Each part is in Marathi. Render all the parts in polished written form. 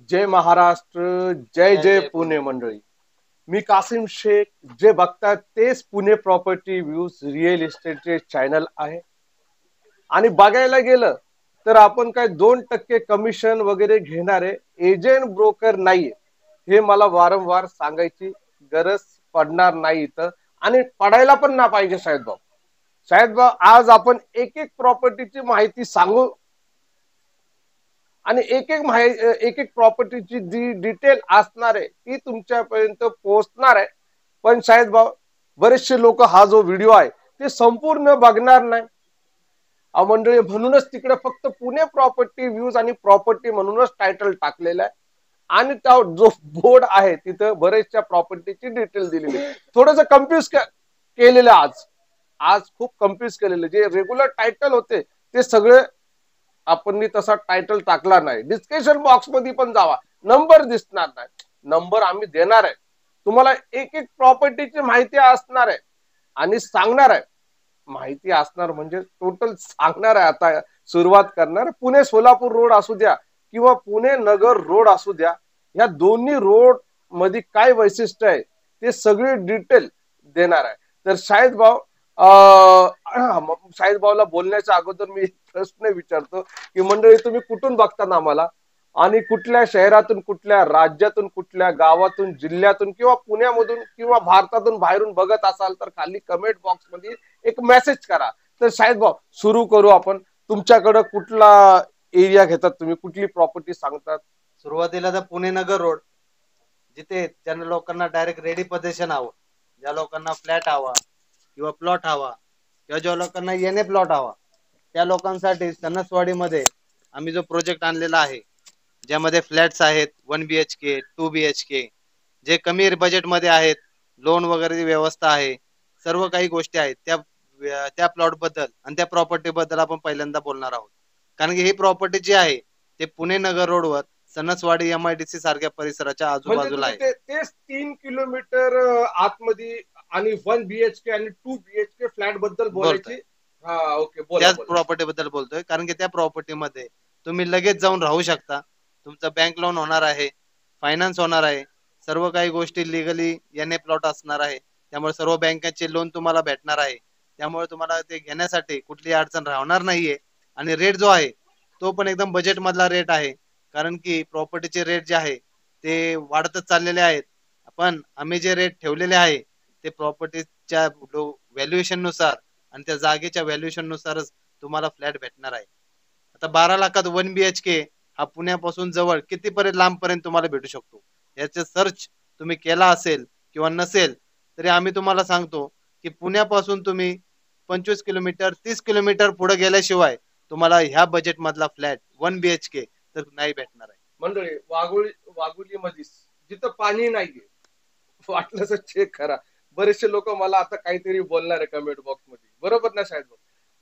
जय महाराष्ट्र, जय जय पुणे मंडळी. मी कासिम शेख. जे बघतात तेच पुणे प्रॉपर्टी व्ह्यूज रिअल इस्टेटचे चॅनल आहे. आणि बघायला गेलं तर आपण काय 2% कमिशन वगैरे घेणारे एजंट ब्रोकर नाहीये, हे मला वारंवार सांगायची गरज पडणार नाही इथं. आणि पडायला पण ना पाहिजे शाहिद भाऊ. शाहिद भाऊ, आज आपण एक एक प्रॉपर्टीची माहिती सांगू आणि एक एक प्रॉपर्टीची जी डिटेल असणार आहे ती तुमच्यापर्यंत पोहोचणार आहे. पण शाहिद भाऊ, बरेचसे लोक हा जो व्हिडिओ आहे ते संपूर्ण बघणार नाही. मंडळी, म्हणूनच तिकडे फक्त पुणे प्रॉपर्टी व्ह्यूज आणि प्रॉपर्टी म्हणूनच टायटल टाकलेलं आहे. आणि त्या जो बोर्ड आहे तिथं बरेचशा प्रॉपर्टीची डिटेल दिलेली आहे. थोडंसं कन्फ्युज केलेलं आज आज खूप कन्फ्युज केलेलं. जे रेग्युलर टायटल होते ते सगळे आपण तसा टायटल टाकला नाही. डिस्क्रिप्शन बॉक्स मध्ये पण जावा, नंबर दिसणार नाही. नंबर आम्ही देणार आहे तुम्हाला. एक एक प्रॉपर्टीची माहिती असणार आहे आणि सांगणार आहे. माहिती असणार म्हणजे टोटल सांगणार आहे. आता सुरुवात करणार. पुणे सोलापूर रोड असू द्या किंवा पुणे नगर रोड असू द्या, या दोन्ही रोड मध्ये काय वैशिष्ट्य आहे ते सगळी डिटेल देणार आहे. तर शाहिद भाऊ, शाहिद भाऊला बोलण्याच्या अगोदर मी प्रश्न विचारतो की मंडळी, तुम्ही कुठून बघता ना आम्हाला, आणि कुठल्या शहरातून, कुठल्या राज्यातून, कुठल्या गावातून, जिल्ह्यातून किंवा पुण्यामधून किंवा भारतातून बाहेरून बघत असाल तर खाली कमेंट बॉक्स मध्ये एक मेसेज करा. तर शाहिद भाऊ, सुरू करू आपण. तुमच्याकडे कुठला एरिया घेतात तुम्ही, कुठली प्रॉपर्टी सांगतात? सुरुवातीला तर पुणे नगर रोड, जिथे ज्या लोकांना डायरेक्ट रेडी पोझिशन हवं, ज्या लोकांना फ्लॅट हवा किंवा प्लॉट हवा किंवा ज्या लोकांना येणे प्लॉट हवा, त्या लोकांसाठी सणसवाडीमध्ये आम्ही जो प्रोजेक्ट आणलेला आहे, ज्यामध्ये फ्लॅट्स आहेत 1 BHK 2 BHK, जे कमी बजेटमध्ये आहेत, लोन वगैरे व्यवस्था आहे, सर्व काही गोष्टी आहेत. त्या प्लॉट बद्दल आणि त्या प्रॉपर्टी बद्दल आपण पहिल्यांदा बोलणार आहोत. कारण की ही प्रॉपर्टी जी आहे ते पुणे नगर रोडवर सणसवाडी MIDC सारख्या परिसराच्या आजूबाजूला आहे. तेच 3 किलोमीटर आतमध्ये आणि 1 BHK आणि 2 BHK फ्लॅट बद्दल बोलायची. हा, ओके, बोला. त्याच प्रॉपर्टी बद्दल बोलतोय, कारण की त्या प्रॉपर्टीमध्ये तुम्ही लगेच जाऊन राहू शकता. तुमचं बँक लोन होणार आहे, फायनान्स होणार आहे, सर्व काही गोष्टी लिगली याने प्लॉट असणार आहे. त्यामुळे सर्व बँकांचे लोन तुम्हाला भेटणार आहे. त्यामुळे तुम्हाला ते घेण्यासाठी कुठली अडचण राहणार नाहीये. आणि रेट जो आहे तो पण एकदम बजेट मधला रेट आहे. कारण की प्रॉपर्टीचे रेट जे आहे ते वाढतच चाललेले आहेत. पण आम्ही जे रेट ठेवलेले आहे ते प्रॉपर्टीच्या व्हॅल्युएशन नुसार आणि त्या जागेच्या व्हॅल्युएशन नुसारच तुम्हाला फ्लॅट भेटणार आहे. आता 12 लाखात 1 BHK हा पुण्यापासून जवळ कितीपर्यंत लांबपर्यंत तुम्हाला भेटू शकतो, याचे सर्च तुम्ही केला असेल किंवा नसेल तरी आम्ही तुम्हाला सांगतो की पुण्यापासून तुम्ही 25 किलोमीटर 30 किलोमीटर पुढे गेल्याशिवाय तुम्हाला ह्या बजेट मधला फ्लॅट 1 BHK तर नाही भेटणार आहे. मंडळी, वाघोली मध्ये जिथं पाणी नाहीये, वाटलं चेक करा. बरेचसे लोक मला आता काहीतरी बोलणार आहे कमेंट बॉक्स मध्ये, बरोबर ना शायद?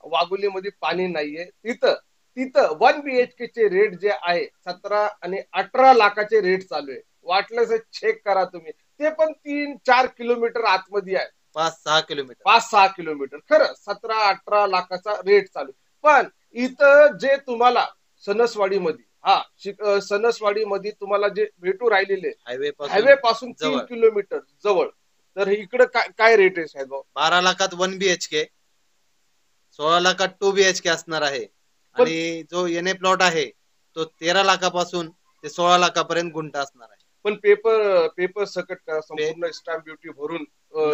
वाघोली मध्ये पाणी नाहीये, तिथं तिथं 1 BHK चे रेट जे आहे 17 आणि 18 लाखाचे रेट चालू आहे. वाटलं चेक करा तुम्ही. ते पण 3-4 किलोमीटर आतमध्ये आहे. 5-6 किलोमीटर. खरं 17-18 लाखाचा रेट चालू. पण इथं जे तुम्हाला सणसवाडीमध्ये, सणसवाडी मध्ये तुम्हाला जे भेटू राहिलेले हायवे पासून 3 किलोमीटर जवळ, तर इकडे काय रेट आहे साहेब? 12 लाखात 1 BHK, 16 लाखात 2 BHK असणार आहे. आणि जो एनए प्लॉट आहे तो 13 लाखापासून ते 16 लाखापर्यंत गुंठा असणार आहे. पण पेपर सकट का संपूर्ण स्टॅम्प ड्युटी भरून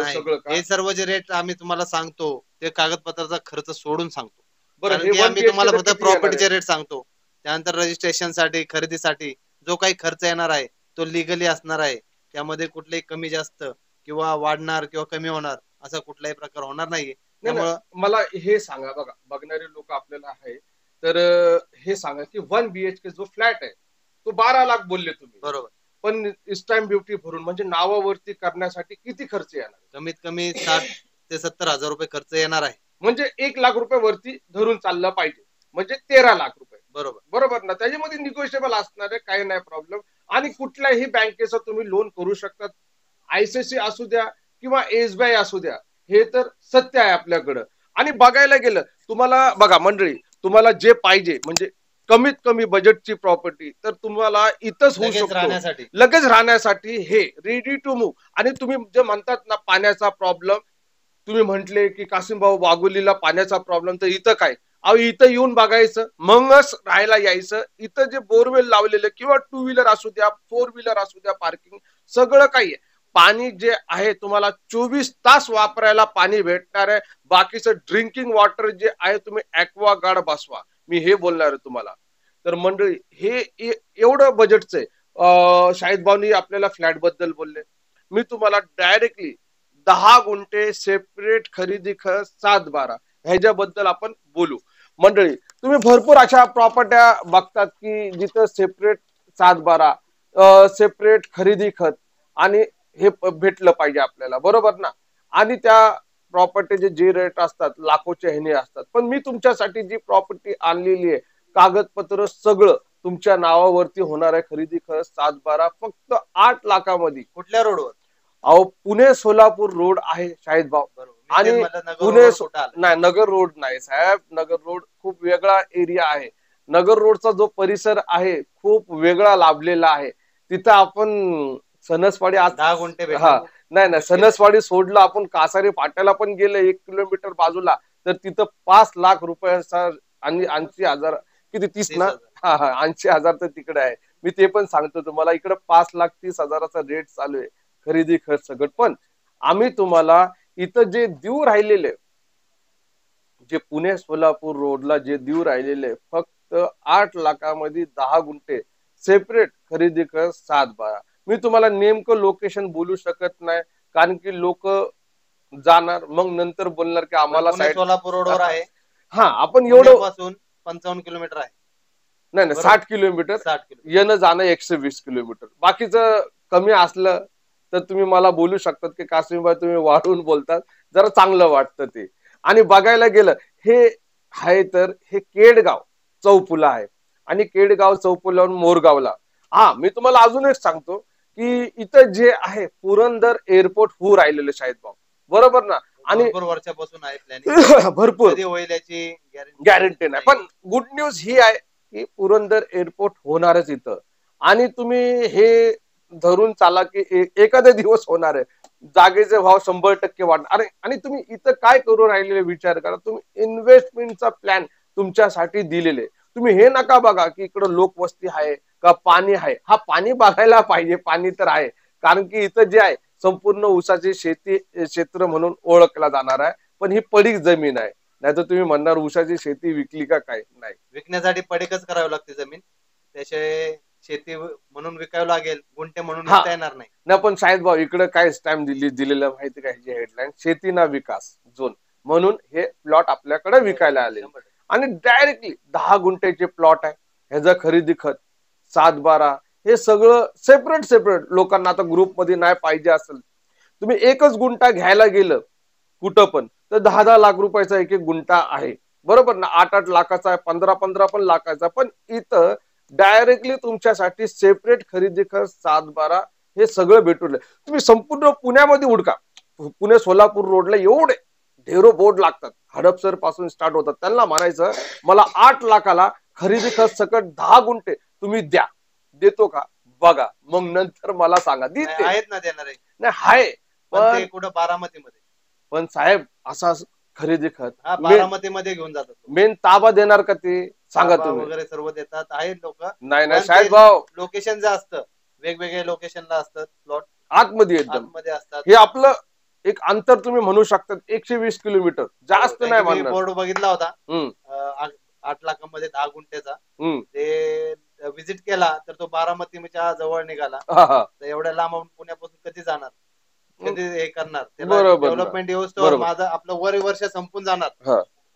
सगळं का? हे सर्व जे रेट आम्ही तुम्हाला सांगतो ते कागदपत्राचा खर्च सोडून सांगतो. आम्ही तुम्हाला फक्त प्रॉपर्टीचे रेट सांगतो. त्यानंतर रजिस्ट्रेशन साठी, खरेदीसाठी जो काही खर्च येणार आहे तो लिगली असणार आहे. त्यामध्ये कुठलेही कमी जास्त किंवा वाढणार किंवा कमी होणार असा कुठलाही प्रकार होणार नाहीये. त्यामुळे मला हे सांगा, बघा बघणारे लोक आपल्याला आहे, तर हे सांगा की 1 BHK जो फ्लॅट आहे तो 12 लाख बोलले तुम्ही, बरोबर. पण स्टॅम्प ड्युटी भरून म्हणजे नावावरती करण्यासाठी किती खर्च येणार? कमीत कमी 60 ते 70 हजार रुपये खर्च येणार आहे. म्हणजे 1 लाख रुपये वरती धरून चाललं पाहिजे, म्हणजे 13 लाख रुपये. बरोबर ना? त्याच्यामध्ये निगोशिएबल असणार आहे, काही नाही प्रॉब्लेम. आणि कुठल्याही बँकेचं तुम्ही लोन करू शकतात, ICICI असू द्या किंवा SBI असू द्या, हे तर सत्य आहे आपल्याकडं. आणि बघायला गेलं तुम्हाला, बघा मंडळी, तुम्हाला जे पाहिजे म्हणजे कमीत कमी बजेटची प्रॉपर्टी तर तुम्हाला इथंच होऊ लगेच शकतो राहण्यासाठी लगेच राहण्यासाठी हे रेडी टू मूव्ह. आणि तुम्ही जे म्हणतात ना पाण्याचा प्रॉब्लेम, तुम्ही म्हटले की कासिम भाऊ वाघोलीला पाण्याचा प्रॉब्लेम, तर इथं काय, अहो इथं येऊन बघायचं मगच राहायला यायचं. इथं जे बोरवेल लावलेलं किंवा टू व्हीलर असू द्या, फोर व्हीलर असू द्या, पार्किंग सगळं काही आहे. पाणी जे आहे तुम्हाला 24 तास वापरायला पाणी भेटणार आहे. बाकीचं ड्रिंकिंग वॉटर जे आहे तुम्ही ॲक्वागार्ड बसवा. मी हे बोलणार आहे तुम्हाला. तर मंडळी हे एवढं बजेटचं आहे. शाहिद भाऊनी आपल्याला फ्लॅट बद्दल बोलले, मी तुम्हाला डायरेक्टली 10 गुंठे सेपरेट खरेदी खत 7-12 ह्याच्याबद्दल आपण बोलू. मंडळी तुम्ही भरपूर अशा प्रॉपर्ट्या बघतात की जिथं सेपरेट 7-12 सेपरेट खरेदी खत आणि हे भेटलं पाहिजे आपल्याला, बरोबर ना. आणि त्या प्रॉपर्टीचे जे रेट असतात लाखोच्या ह्याने असतात. पण मी तुमच्यासाठी जी प्रॉपर्टी आणलेली आहे कागदपत्र सगळं तुमच्या नावावरती होणार आहे. खरेदी खत 7-12 फक्त 8 लाखामध्ये. कुठल्या रोडवर? अहो पुणे सोलापूर रोड आहे शाहिद भाऊ. आणि पुणे नाही, नगर रोड नाही साहेब, नगर रोड खूप वेगळा एरिया आहे. नगर रोडचा जो परिसर आहे खूप वेगळा लाभलेला आहे. तिथं आपण सणसवाडी 10 गुंठे हा नाही सणसवाडी सोडलं आपण कासारी फाट्याला पण गेलं 1 किलोमीटर बाजूला, तर तिथं 5 लाख रुपयाचा आणि 80,000 किती 30 ना, हा 80,000 तर तिकडे आहे. मी ते पण सांगतो तुम्हाला, इकडे 5,30,000चा रेट चालू आहे खरेदी खर्च सगळं. पण आम्ही तुम्हाला इथं जे देऊ राहिलेले, जे पुणे सोलापूर रोडला जे देऊ राहिलेले फक्त 8 लाखामध्ये 10 गुंठे सेपरेट खरेदी कर 7-12. मी तुम्हाला नेमकं लोकेशन बोलू शकत नाही कारण की लोक जाणार मग नंतर बोलणार की आम्हाला सोलापूर रोडवर आहे. हा आपण एवढं पासून 55 किलोमीटर आहे. नाही 60 किलोमीटर. 60 येणं जाणं 120 किलोमीटर. बाकीचं कमी असलं तर तुम्ही मला बोलू शकतात की कासिमभाई तुम्ही वाढवून बोलतात, जरा चांगलं वाटतं ते. आणि बघायला गेलं हे आहे तर हे केडगाव चौपुला आहे आणि केडगाव चौपुलावरून मोरगावला. हा मी तुम्हाला अजून एक सांगतो की इथं जे आहे पुरंदर एअरपोर्ट होऊ राहिलेलं शाहिद भाऊ, बरोबर ना. आणि भरपूर वर्षापासून आहे प्लॅनिंग. भरपूर कधी होईल याची गॅरंटी नाही. पण गुड न्यूज ही आहे की पुरंदर एअरपोर्ट होणारच इथं. आणि तुम्ही हे धरून चाला की एखादा दिवस होणार आहे. जागेचे भाव 100% वाढणार. आणि तुम्ही इथं काय करू राहिलेले विचार करा. तुम्ही इन्व्हेस्टमेंटचा प्लॅन तुमच्यासाठी दिलेले. तुम्ही हे नका बघा की इकडं लोकवस्ती आहे का पाणी आहे. हा पाणी बघायला पाहिजे, पाणी तर आहे. कारण की इथं जे आहे संपूर्ण ऊसाची शेती क्षेत्र म्हणून ओळखला जाणार आहे. पण ही पडीक जमीन आहे. नाही तर तुम्ही म्हणणार ऊसाची शेती विकली का काय. नाही, विकण्यासाठी पडीकच करावी लागते जमीन. त्याशिवाय शेती म्हणून विकावं लागेल, गुंठे म्हणून विकता येणार नाही. ना पण शाहिद भाऊ इकडे काय स्टॅम्प दिलेलं माहिती काय, हेडलाईन शेती ना विकास झोन म्हणून हे प्लॉट आपल्याकडे विकायला आले. आणि डायरेक्टली 10 गुंठ्याचे प्लॉट आहे. ह्याचं खरेदी खत 7-12 हे सगळं सेपरेट लोकांना आता ग्रुपमध्ये नाही पाहिजे असेल, तुम्ही एकच गुंठा घ्यायला गेलं कुठं पण तर 10-10 लाख रुपयाचा एक गुंठा आहे, बरोबर ना. 8-8 लाखाचा आहे, 15-15 पण लाखाचा. पण इथं डायरेक्टली तुमच्यासाठी सेपरेट खरेदी खत 7-12 हे सगळं भेटून तुम्ही संपूर्ण पुण्यामध्ये उडका. पुणे सोलापूर रोडला एवढे ढेरो बोर्ड लागतात, हडपसर पासून स्टार्ट होतात. त्यांना म्हणायचं मला 8 लाखाला खरेदी खत सकट 10 गुंठे तुम्ही द्या. देतो का बघा, मग नंतर मला सांगा. आहेत ना देणार आहे. नाही आहे पण कुठं बारामतीमध्ये. पण साहेब असा खरेदी खत बारामतीमध्ये घेऊन जातात. मेन ताबा देणार का ते सांगा तुम्ही. वगैरे सर्व देतात. आहेत लोक. नाही शाहिद भाऊ लोकेशन जे असतं वेगवेगळे लोकेशनला असतात प्लॉट, आतमध्ये असतात. हे आपलं एक अंतर तुम्ही म्हणू शकता 120 किलोमीटर, जास्त नाही म्हणणार. बोर्ड बघितला होता 8 लाखामध्ये 10 गुंठ्याचा. ते विजिट केला तर तो बारामतीच्या जवळ निघाला. तर एवढ्या लांब पुण्यापासून कधी जाणार, कधी हे करणार. डेव्हलपमेंट व्यवस्था माझं आपलं वर्ष संपून जाणार,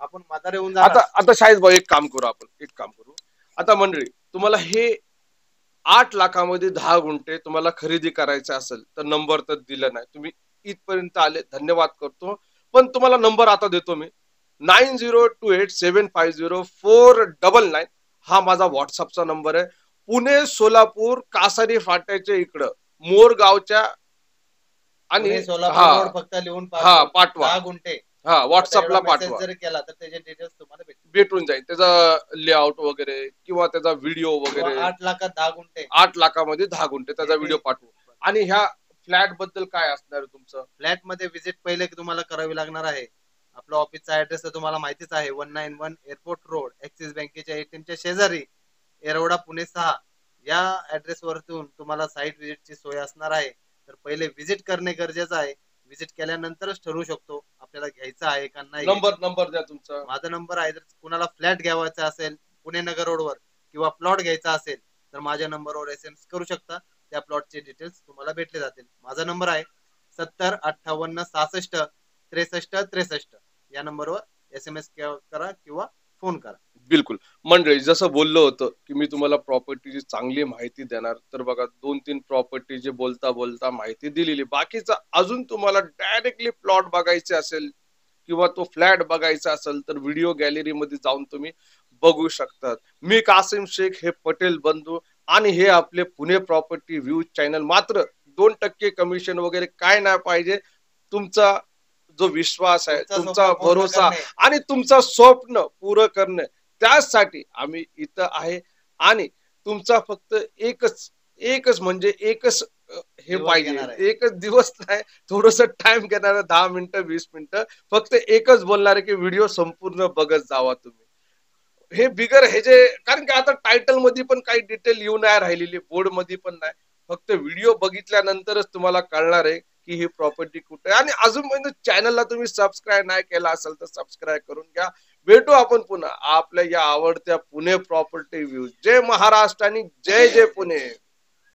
आपण म्हातारे होऊन जाणार. आता शाहिद भाऊ एक काम करू. आता मंडळी तुम्हाला हे 8 लाखामध्ये 10 गुंठे तुम्हाला खरेदी करायचं असेल तर नंबर तर दिला नाही. तुम्ही इथपर्यंत आले धन्यवाद करतो. पण तुम्हाला नंबर आता देतो मी 9028750499. हा माझा व्हॉट्सअपचा नंबर आहे. पुणे सोलापूर कासारी फाट्याच्या इकडं मोरगावच्या आणि सोलापूर फक्त लिहून पाठवा. 10 गुंठे हा व्हॉट्सअपला मेसेज पाठवा, जर केला तर त्याचे डिटेल्स तुम्हाला भेटतील. भेटून जाईल त्याचा लेआउट वगैरे किंवा त्याचा व्हिडिओ किंवा वगैरे. 8 लाखात 10 गुंठे 8 लाखामध्ये 10 गुंठे त्याचा व्हिडिओ पाठवू. आणि ह्या फ्लॅट बद्दल काय असणार आहे तुमचं? फ्लॅट मध्ये व्हिजिट पहिले तुम्हाला करावी लागणार आहे. आपला ऑफिसचा ऍड्रेस तर तुम्हाला माहितीच आहे, 191 एअरपोर्ट रोड, ऍक्सिस बँकेच्या एटीएमच्या शेजारी, येरवडा, पुणे 6. या ऍड्रेस वरतून तुम्हाला साईट व्हिजिटची सोय असणार आहे. तर पहिले व्हिजिट करणे गरजेचं आहे. व्हिजिट केल्यानंतरच ठरवू शकतो आपल्याला घ्यायचं आहे का नाही. नंबर द्या तुमचा. माझा नंबर आहे. जर कुणाला फ्लॅट घ्यायचा असेल पुणे नगर रोडवर किंवा प्लॉट घ्यायचा असेल तर माझ्या नंबरवर SMS करू शकता. त्या प्लॉटचे डिटेल्स तुम्हाला भेटले जातील. माझा नंबर आहे 7058666363. या नंबरवर SMS करा किंवा फोन करा. बिलकुल. मंडळी, जसं बोललो होतं की मी तुम्हाला प्रॉपर्टीची चांगली माहिती देणार, तर बघा 2-3 प्रॉपर्टीची बोलता बोलता माहिती दिलेली. बाकीचं अजून तुम्हाला डायरेक्टली प्लॉट बघायचे असेल किंवा तो फ्लॅट बघायचा असेल तर व्हिडिओ गॅलरीमध्ये जाऊन तुम्ही बघू शकतात. मी कासिम शेख, हे पटेल बंधू, आणि हे आपले पुणे प्रॉपर्टी व्ह्यूज चॅनल. मात्र 2% कमिशन वगैरे काय नाही पाहिजे. तुमचा जो विश्वास आहे, तुमचा भरोसा आणि तुमचं स्वप्न पुरं करणं, त्यासाठी आम्ही इथं आहे. आणि तुमचा फक्त एकच म्हणजे एकच हे पाहिजे, एकच दिवस नाही, थोडस टाइम घेणार, 10 मिनिटं 20 मिनिटं, फक्त एकच बोलणार आहे की व्हिडिओ संपूर्ण बघत जावा तुम्ही. हे बिगर हे जे, कारण की आता टायटल मध्ये पण काही डिटेल येऊ नाही राहिलेली, बोर्ड मध्ये पण नाही. फक्त व्हिडिओ बघितल्यानंतरच तुम्हाला कळणार आहे की ही प्रॉपर्टी कुठे आहे. आणि अजून म्हणजे चॅनलला तुम्ही सबस्क्राईब नाही केला असेल तर सबस्क्राईब करून घ्या. भेटू आपण पुन्हा आपल्या या आवडत्या पुणे प्रॉपर्टी व्ह्यूज. जय महाराष्ट्र आणि जय जय पुणे.